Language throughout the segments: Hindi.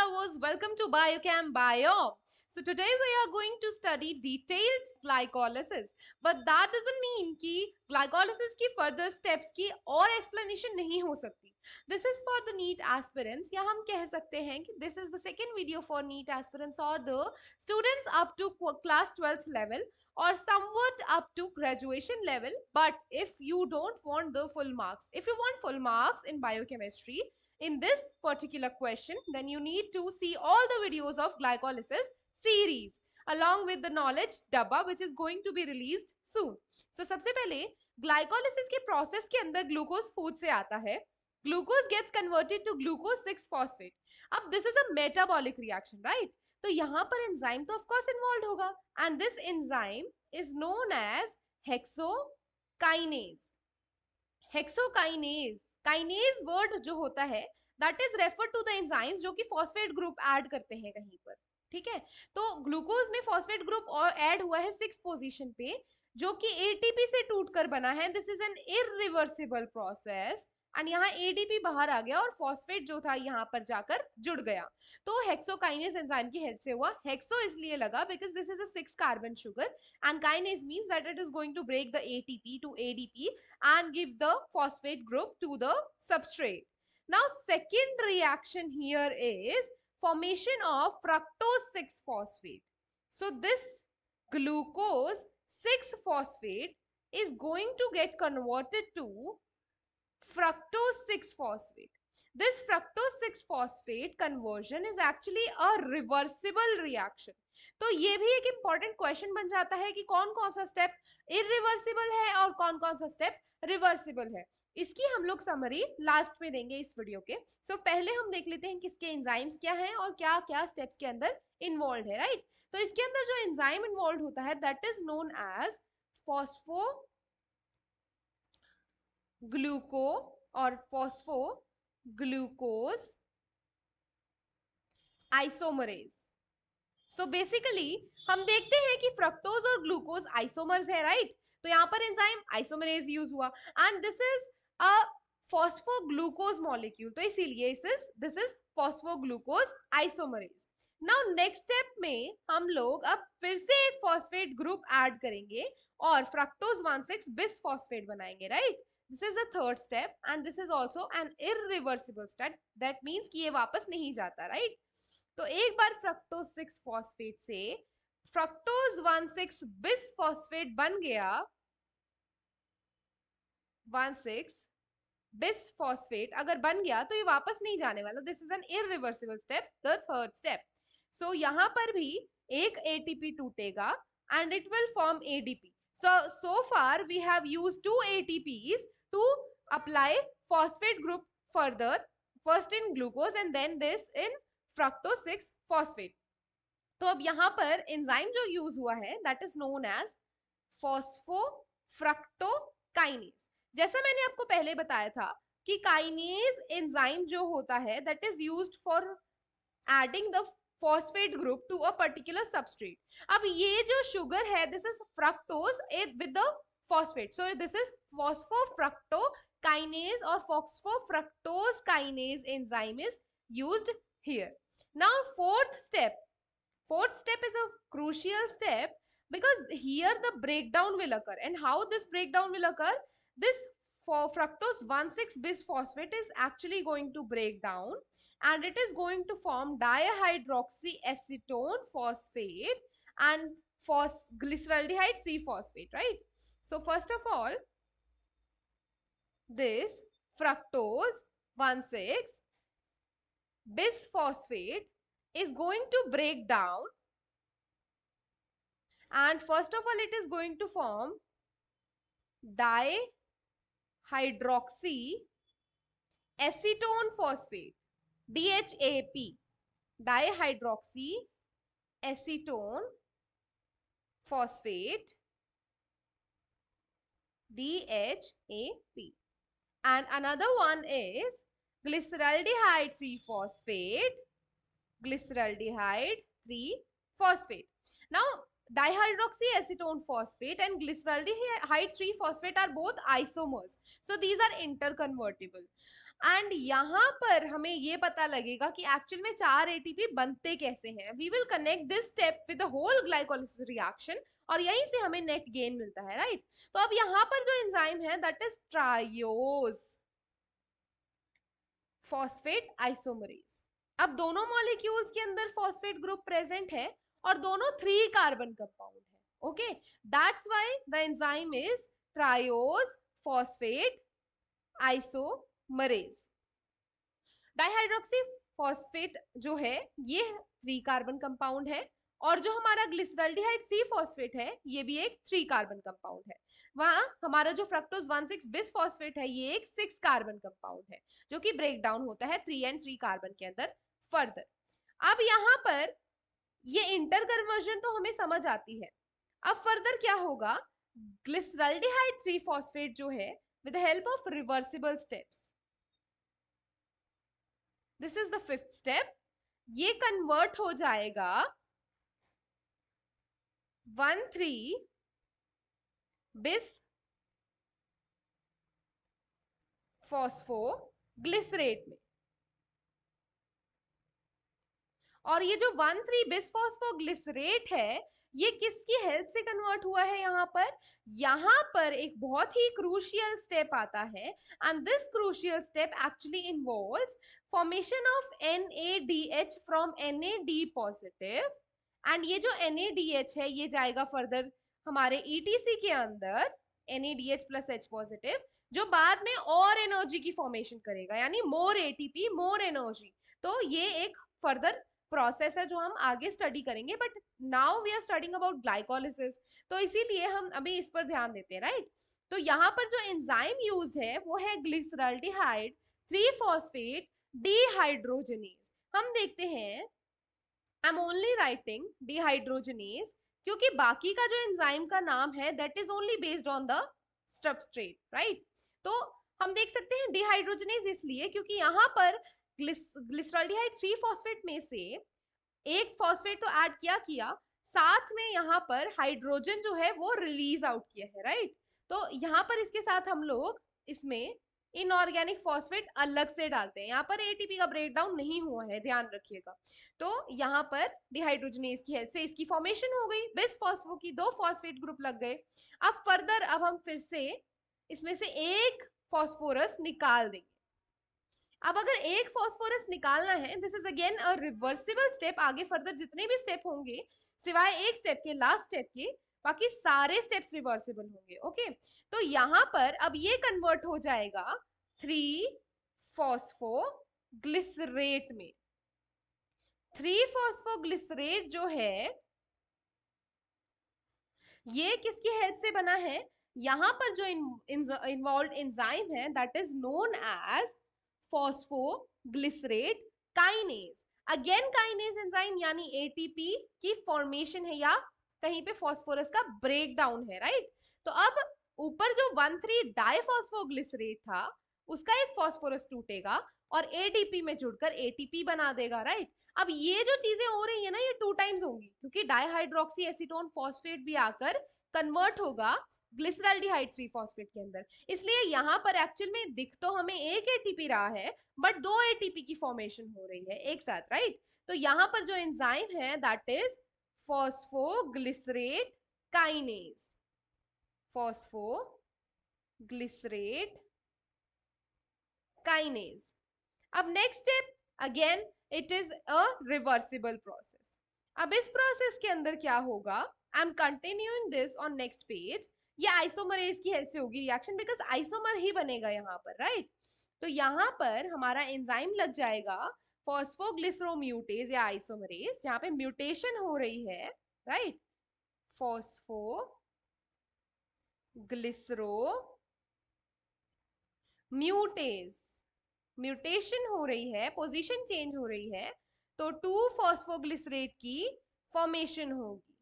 lovers, welcome to Biochem Bio. So today we are going to study detailed glycolysis. But that doesn't mean कि glycolysis की further steps की और explanation नहीं हो सकती. This is for the NEET aspirants या हम कह सकते हैं कि this is the second video for NEET aspirants or the students up to class 12th level or somewhat up to graduation level. But if you don't want the full marks, if you want full marks in biochemistry, in this particular question, then you need to see all the videos of glycolysis series along with the knowledge dabba which is going to be released soon. So सबसे पहले glycolysis के process के अंदर glucose food से आता है. Glucose gets converted to glucose 6-phosphate. अब this is a metabolic reaction, right? तो यहाँ पर enzyme तो of course involved होगा and this enzyme is known as hexokinase. Hexokinase, kinase word जो होता है that is refer to the enzymes जो कि फॉस्फेट ग्रुप ऐड करते हैं कहीं पर. ठीक है, तो ग्लूकोज में फॉस्फेट ग्रुप और ऐड हुआ है 6 पोजीशन पे जो कि एटीपी से टूटकर बना है. This is an irreversible process and यहाँ एडीपी बाहर आ गया और फॉस्फेट जो था यहाँ पर जाकर जुड़ गया. तो हेक्सोकाइनेज एंजाइम की हेल्प से हुआ. हेक्सो इसलिए लगा because this is a 6 carbon sugar and kinase means that it is going to break the ATP to ADP and give the phosphate group to the substrate. Now second reaction here is formation of fructose 6-phosphate. So this glucose 6-phosphate is going to get converted to fructose 6-phosphate. This fructose 6-phosphate conversion is actually a reversible reaction. तो ये भी एक इंपॉर्टेंट क्वेश्चन बन जाता है कि कौन कौन सा स्टेप इरिवर्सिबल है और कौन कौन सा स्टेप रिवर्सिबल है. इसकी हम लोग समरी लास्ट में देंगे इस वीडियो के. सो पहले हम देख लेते हैं किसके एंजाइम्स क्या हैं और क्या क्या स्टेप्स के अंदर इन्वॉल्व है. राइट, तो इसके अंदर जो एंजाइम इन्वॉल्व होता है that is known as phospho gluco और phospho glucose isomerase. So basically हम देखते हैं कि फ्रक्टोज और ग्लूकोज आइसोमर्स है. राइट, तो यहाँ पर एंजाइम आइसोमरेज यूज हुआ and this is a phosphoglucose molecule. तो इसीलिए this is phosphoglucose isomerase. Now next step में हम लोग अब फिर से एक फॉस्फेट ग्रुप ऐड करेंगे और फ्रक्टोज 1,6 बिस फॉस्फेट बनाएंगे. Right, this is the third step and this is also an irreversible step. That means कि ये वापस नहीं जाता. राइट, तो एक बार फ्रक्टोज 6 फॉस्फेट से फ्रक्टोज 1,6 बिस फॉस्फेट बन गया. 1,6 बिस फॉस्फेट अगर बन गया तो ये वापस नहीं जाने वाला. This is an irreversible step, the third step. So यहाँ पर भी एक एटीपी टूटेगा and it will form ADP. so far we have used 2 ATPs to apply phosphate group further, first in glucose and then this in fructose 6 phosphate. तो अब यहाँ पर एंजाइम जो यूज हुआ है that is known as phosphofructokinase. जैसा मैंने आपको पहले बताया था कि काइनेज एंजाइम जो होता है that is used for adding the phosphate group to a particular substrate. अब ये जो शुगर है this is fructose with the phosphate. So this is phosphofructokinase or phosphofructose kinase enzyme is used here. Now fourth step is a crucial step because here the breakdown will occur. And how this breakdown will occur? This fructose 1,6 bis phosphate is actually going to break down and it is going to form dihydroxyacetone phosphate and glyceraldehyde 3-phosphate. Right, so first of all this fructose 1,6 bisphosphate is going to break down and first of all it is going to form dihydroxyacetone phosphate, DHAP, dihydroxyacetone phosphate, DHAP, and another one is glyceraldehyde 3-phosphate, glyceraldehyde 3-phosphate. Now dihydroxyacetone phosphate and glyceraldehyde 3-phosphate are both isomers, so these are interconvertible. And यहाँ पर हमें ये पता लगेगा कि एक्चुअल में 4 एटीपी बनते कैसे हैं. We will connect this step with the whole glycolysis reaction और यहीं से हमें नेट गेन मिलता है, राइट. तो अब यहाँ पर जो एंजाइम है that is triose phosphate isomerase. अब दोनों मॉलिक्यूल्स के अंदर फॉस्फेट ग्रुप प्रेजेंट है और दोनों 3 कार्बन कंपाउंड है. Okay, that's why the enzyme is triose phosphate isomerase. Dihydroxy phosphate जो है ये 3 कार्बन कंपाउंड है और जो हमारा ग्लिसरल्डिहाइड 3 फॉस्फेट है ये भी एक 3 कार्बन कंपाउंड है. वहां हमारा जो फ्रक्टोज 1,6 बिस फॉस्फेट है ये एक 6 कार्बन कंपाउंड है जो कि ब्रेक डाउन होता है 3 एंड 3 कार्बन के अंदर फर्दर. अब यहाँ पर ये इंटर कन्वर्जन तो हमें समझ आती है. अब फर्दर क्या होगा, ग्लिसरल्डिहाइड 3 फॉस्फेट जो है with the help of reversible steps, this is the 5th step, ये कन्वर्ट हो जाएगा 1,3 बिस फॉस्फोग्लिसरेट में. और ये जो 1,3 बिस फॉस्फोग्लिसरेट है ये किसकी हेल्प से कन्वर्ट हुआ है, यहाँ पर एक बहुत ही क्रूशियल स्टेप आता है and this crucial step actually involves formation of NADH from NAD positive. And ये जो NADH है ये जाएगा फर्दर हमारे ETC के अंदर NADH प्लस H पॉजिटिव जो बाद में और एनर्जी की फॉर्मेशन करेगा यानी मोर ATP मोर एनर्जी. तो ये एक फर्दर प्रोसेस है जो हम आगे स्टडी करेंगे but now we are studying about glycolysis तो इसीलिए हम अभी इस पर ध्यान देते हैं, राइट. तो यहाँ पर जो एंजाइम यूज्ड है वो है ग्लिसरल्डिहाइड 3 फॉस्फेट डिहाइड्रोजनेज. हम देखते हैं I am only writing dehydrogenase क्योंकि बाकी का जो एंजाइम का नाम है that is only based on the substrate, right. तो हम देख सकते हैं डिहाइड्रोजनेज इसलिए क्योंकि यहाँ पर ग्लिसरल्डिहाइड 3 फॉस्फेट में से एक फॉस्फेट तो ऐड किया साथ में यहाँ पर हाइड्रोजन जो है वो रिलीज आउट किया है, राइट. तो यहाँ पर इसके साथ हम लोग इसमें इनऑर्गेनिक फॉस्फेट अलग से डालते हैं. यहाँ पर एटीपी का ब्रेकडाउन नहीं हुआ है, ध्यान रखिएगा. तो यहाँ पर डिहाइड्रोजनेज की हेल्प से इसकी फॉर्मेशन हो गई, बिस फॉस्फो की 2 फॉस्फेट ग्रुप लग गए. अब फर्दर अब हम फिर से इसमें से एक फॉस्फोरस निकाल देंगे. अब अगर एक फॉस्फोरस निकालना है this is again a reversible step. आगे फर्दर जितने भी स्टेप होंगे सिवाय एक स्टेप के लास्ट स्टेप के बाकी सारे स्टेप्स रिवर्सिबल होंगे. ओके, तो यहाँ पर अब ये कन्वर्ट हो जाएगा 3 फॉस्फोग्लिसरेट में. 3 फॉस्फोग्लिसरेट जो है ये किसकी हेल्प से बना है, यहाँ पर जो इन्वॉल्व एंजाइम है that is known as phosphoglycerate kinase. Again kinase enzyme यानी एटीपी की फॉर्मेशन है या कहीं पे फॉस्फोरस का ब्रेकडाउन है, राइट. तो अब ऊपर जो 1,3 डाइफॉस्फोग्लिसरेट था उसका एक फॉस्फोरस टूटेगा और एटीपी में जुड़कर एटीपी बना देगा, राइट. अब ये जो चीजें हो रही है ना ये 2 टाइम्स होंगी क्योंकि डाइहाइड्रोक्सी एसीटोन फॉस्फेट भी आकर कन्वर्ट होगा ग्लिसरल्डिहाइड 3 फॉस्फेट के अंदर. इसलिए यहाँ पर एक्चुअल में दिख तो हमें एक एटीपी रहा है बट 2 एटीपी की फॉर्मेशन हो रही है एक साथ, राइट. तो यहाँ पर जो एंजाइम है that is phosphoglycerate kinase. Phosphoglycerate kinase. अब next step again it is a reversible process. अब इस प्रोसेस के अंदर क्या होगा, I am continuing this on next page. ये आइसोमरेज की हेल्प से होगी रिएक्शन बिकॉज आइसोमर ही बनेगा यहाँ पर, राइट. तो यहाँ पर हमारा एंजाइम लग जाएगा फॉस्फोग्लिसरोम्यूटेज या आइसोमरेज जहाँ पे म्यूटेशन हो रही है, राइट. फॉस्फोग्लिसरोम्यूटेज म्यूटेशन हो रही है, पोजीशन चेंज हो रही है तो 2 फॉस्फोग्लिसरेट की फॉर्मेशन होगी.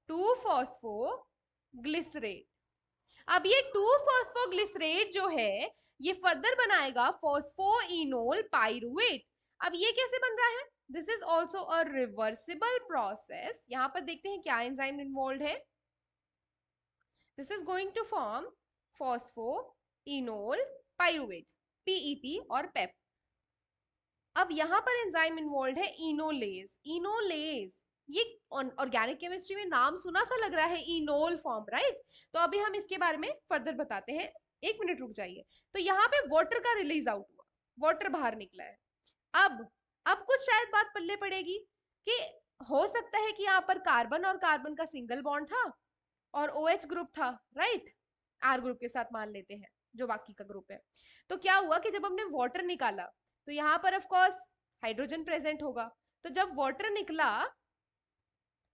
2 फॉस्फोग्लिसरेट. अब ये 2 फॉस्फोग्लिसरेट जो है ये फर्दर बनाएगा फॉस्फोइनोल पाइरुवेट. अब ये कैसे बन रहा है, this is also a reversible process. यहां पर देखते हैं क्या एंजाइम इन्वॉल्व है. This is going to form phosphoenol pyruvate. PEP और पेप। अब यहाँ पर एंजाइम इन्वॉल्व है इनोलेज। इनोलेज ये ऑर्गेनिक केमिस्ट्री में नाम सुना सा लग रहा है, इनोल फॉर्म, राइट। तो अभी हम इसके बारे में फर्दर बताते हैं, एक मिनट रुक जाइए। तो यहाँ पे वाटर का रिलीज आउट हुआ, वाटर बाहर निकला है। अब कुछ शायद बात पल्ले पड़ेगी कि हो सकता है कि यहाँ पर कार्बन और कार्बन का सिंगल बॉन्ड था और OH ग्रुप था, राइट। R ग्रुप के साथ मान लेते हैं जो बाकी का ग्रुप है। तो क्या हुआ कि जब हमने वाटर निकाला तो यहाँ पर ऑफ कोर्स हाइड्रोजन प्रेजेंट होगा। तो जब वाटर निकला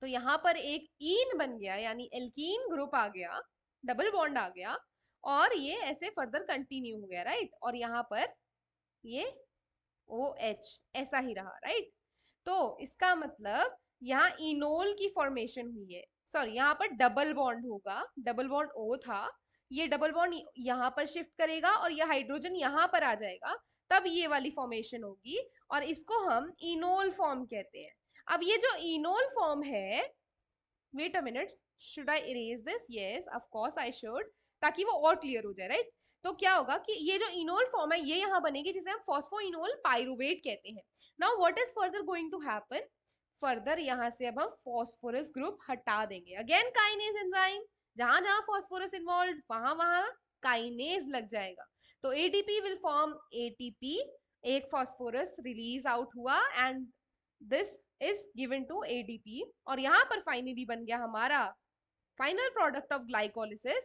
तो यहाँ पर एक ईन बन गया, यानी एल्कीन ग्रुप आ गया, डबल बॉन्ड आ गया, और ये ऐसे फर्दर कंटिन्यू हो गया, राइट। और यहाँ पर ये OH ऐसा ही रहा, राइट। तो इसका मतलब यहाँ इनोल की फॉर्मेशन हुई है। सॉरी, यहाँ पर डबल बॉन्ड होगा, डबल बॉन्ड O था, ये डबल बॉन्ड यहाँ पर शिफ्ट करेगा और ये हाइड्रोजन यहाँ पर आ जाएगा, तब ये वाली फॉर्मेशन होगी, और इसको हम इनोल फॉर्म कहते हैं। अब ये जो इनोल फॉर्म है, wait a minute, should I erase this? Yes of course I should, ताकि वो और क्लियर हो जाए, राइट। तो क्या होगा कि ये जो इनोल फॉर्म है ये यहाँ बनेगी, जिसे हम फॉस्फोइनोल पाइरुवेट कहते हैं। Now what is further going to happen? Further यहाँ से अब हम फॉस्फोरस ग्रुप हटा देंगे। अगेन काइनेज एंजाइम, जहां जहां फॉस्फोरस इन्वॉल्व वहां वहां काइनेज लग जाएगा। तो ADP विल फॉर्म ATP, एक फॉस्फोरस रिलीज आउट हुआ and this is given to ADP, और यहाँ पर फाइनली बन गया हमारा final product of glycolysis,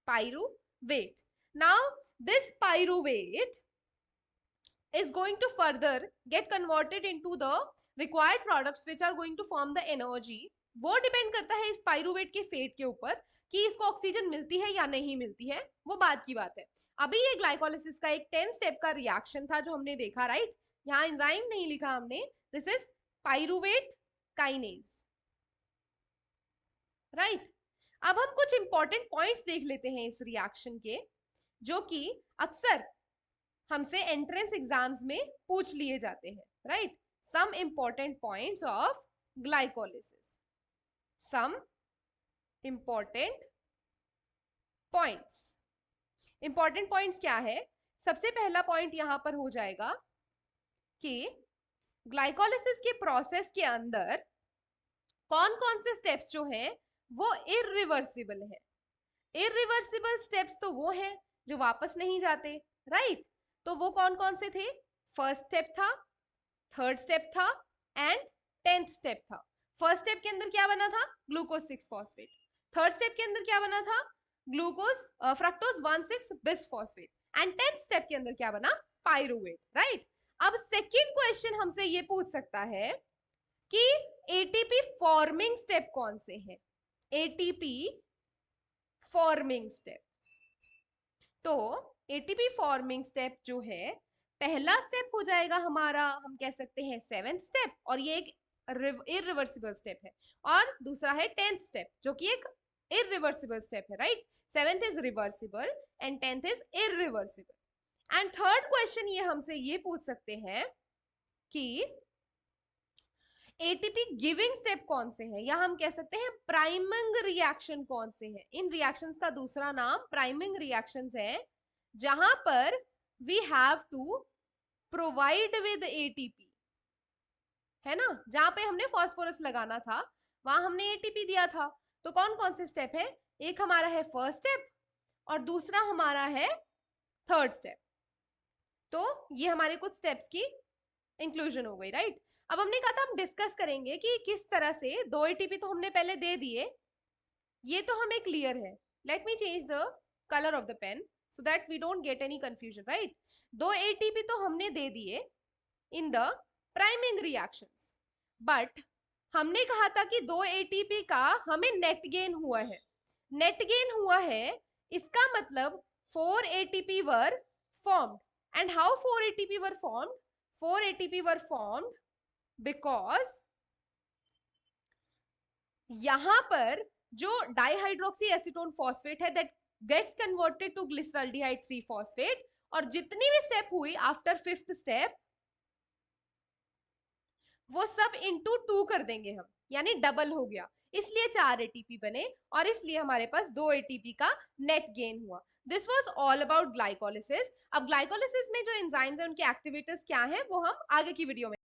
pyruvate. Now this pyruvate is going to further get converted into the required products which are going to form the energy। वो डिपेंड करता है इस पाइरुवेट के फेट के ऊपर कि इसको ऑक्सीजन मिलती है या नहीं मिलती है, वो बात की बात है। अभी ये ग्लाइकोलिसिस का एक 10 स्टेप का रिएक्शन था जो हमने देखा, राइट। यहाँ एंजाइम नहीं लिखा हमने, this is pyruvate kinase, right. अब हम कुछ इंपॉर्टेंट पॉइंट्स देख लेते हैं इस रिएक्शन के, जो कि अक्सर हमसे एंट्रेंस एग्जाम्स में पूछ लिए जाते हैं, right. Some important points of glycolysis, some important points. Important points क्या है? सबसे पहला पॉइंट यहां पर हो जाएगा कि ग्लाइकोलिसिस के प्रोसेस के अंदर कौन कौन से स्टेप्स जो हैं वो इरिवर्सिबल है। इरिवर्सिबल स्टेप्स तो वो हैं जो वापस नहीं जाते, राइट। तो वो कौन कौन से थे? फर्स्ट स्टेप था, थर्ड स्टेप था एंड 10th स्टेप था। फर्स्ट स्टेप के अंदर क्या बना था? Glucose 6 phosphate. थर्ड स्टेप के अंदर क्या बना था? Glucose fructose 1,6 bis phosphate. And 10th step के अंदर क्या बना? Pyruvate, right. अब सेकेंड क्वेश्चन हमसे ये पूछ सकता है कि ATP फॉर्मिंग स्टेप कौन से हैं? ATP forming step. तो ATP फॉर्मिंग स्टेप जो है, पहला स्टेप हो जाएगा हमारा, हम कह सकते हैं 7th स्टेप, और ये एक इरिवर्सिबल स्टेप है। और दूसरा है 10th स्टेप जो कि एक इरिवर्सिबल स्टेप है, right. 7th is reversible and 10th is irreversible. And third question ये हमसे ये पूछ सकते हैं कि ATP गिविंग स्टेप कौन से हैं, या हम कह सकते हैं प्राइमिंग रिएक्शन कौन से हैं। इन रिएक्शंस का दूसरा नाम प्राइमिंग रिएक्शंस है, जहां पर we have to provide with ATP, है ना। जहां पे हमने फॉस्फोरस लगाना था वहां हमने ATP दिया था। तो कौन कौन से स्टेप है? एक हमारा है फर्स्ट स्टेप और दूसरा हमारा है थर्ड स्टेप। तो ये हमारे कुछ स्टेप्स की इंक्लूजन हो गई, राइट। अब हमने कहा था हम डिस्कस करेंगे कि किस तरह से 2 ATP तो हमने पहले दे दिए, ये तो हमें क्लियर है। Let me change the colour of the pen so that we don't get any confusion, right। 2 ATP तो हमने दे दिए in the priming reactions, but हमने कहा था कि 2 ATP का हमें नेट गेन हुआ है। नेट गेन हुआ है, इसका मतलब 4 ATP were formed, and how 4 ATP were formed? 4 ATP were formed because यहां पर जो डाइहाइड्रोक्सी एसीटोन फॉस्फेट है that gets converted to glyceraldehyde 3 phosphate, और जितनी भी स्टेप हुई आफ्टर 5th स्टेप वो सब इंटू 2 कर देंगे हम, यानी डबल हो गया। इसलिए 4 एटीपी बने और इसलिए हमारे पास 2 एटीपी का नेट गेन हुआ। This was all about glycolysis. अब ग्लाइकोलिसिस में जो एंजाइम्स है उनके एक्टिवेटर्स क्या हैं वो हम आगे की वीडियो में